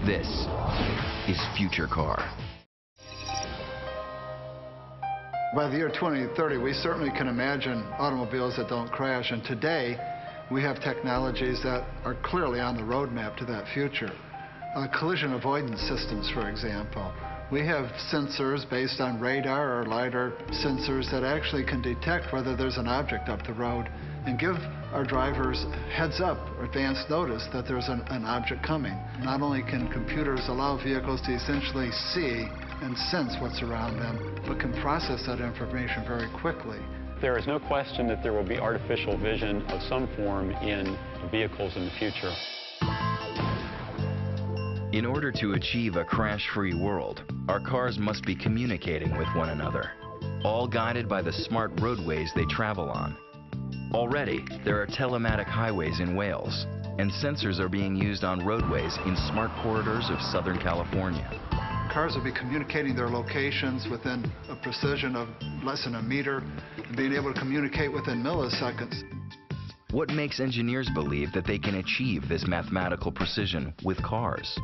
This is Future Car. By the year 2030, we certainly can imagine automobiles that don't crash, and today we have technologies that are clearly on the roadmap to that future. Collision avoidance systems, for example. We have sensors based on radar or LiDAR sensors that actually can detect whether there's an object up the road and give our drivers heads up or advance notice that there's an object coming. Not only can computers allow vehicles to essentially see and sense what's around them, but can process that information very quickly. There is no question that there will be artificial vision of some form in vehicles in the future. In order to achieve a crash-free world, our cars must be communicating with one another, all guided by the smart roadways they travel on. Already, there are telematic highways in Wales, and sensors are being used on roadways in smart corridors of Southern California. Cars will be communicating their locations within a precision of less than a meter, and being able to communicate within milliseconds. What makes engineers believe that they can achieve this mathematical precision with cars?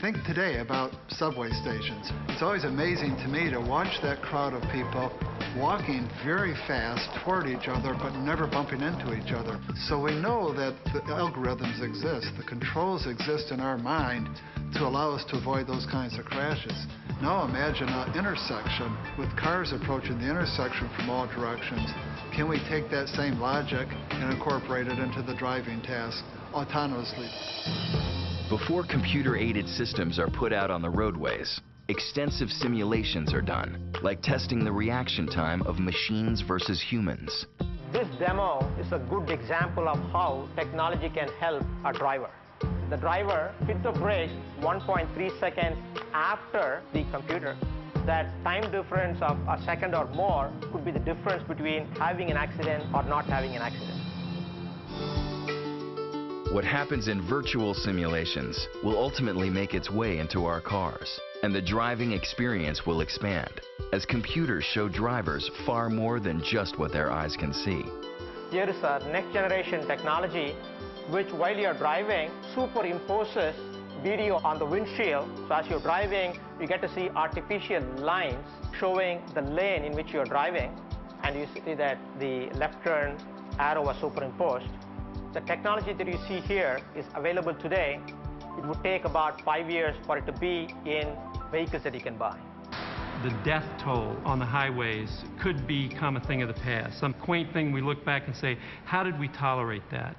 Think today about subway stations. It's always amazing to me to watch that crowd of people walking very fast toward each other, but never bumping into each other. So we know that the algorithms exist, the controls exist in our mind to allow us to avoid those kinds of crashes. Now imagine an intersection with cars approaching the intersection from all directions. Can we take that same logic and incorporate it into the driving task autonomously? Before computer-aided systems are put out on the roadways, extensive simulations are done, like testing the reaction time of machines versus humans. This demo is a good example of how technology can help a driver. The driver hit the brake 1.3 seconds after the computer. That time difference of a second or more could be the difference between having an accident or not having an accident. What happens in virtual simulations will ultimately make its way into our cars, and the driving experience will expand, as computers show drivers far more than just what their eyes can see. Here is a next generation technology which, while you're driving, superimposes video on the windshield. So as you're driving, you get to see artificial lines showing the lane in which you're driving, and you see that the left turn arrow was superimposed. The technology that you see here is available today. It would take about 5 years for it to be in vehicles that you can buy. The death toll on the highways could become a thing of the past, some quaint thing we look back and say, how did we tolerate that?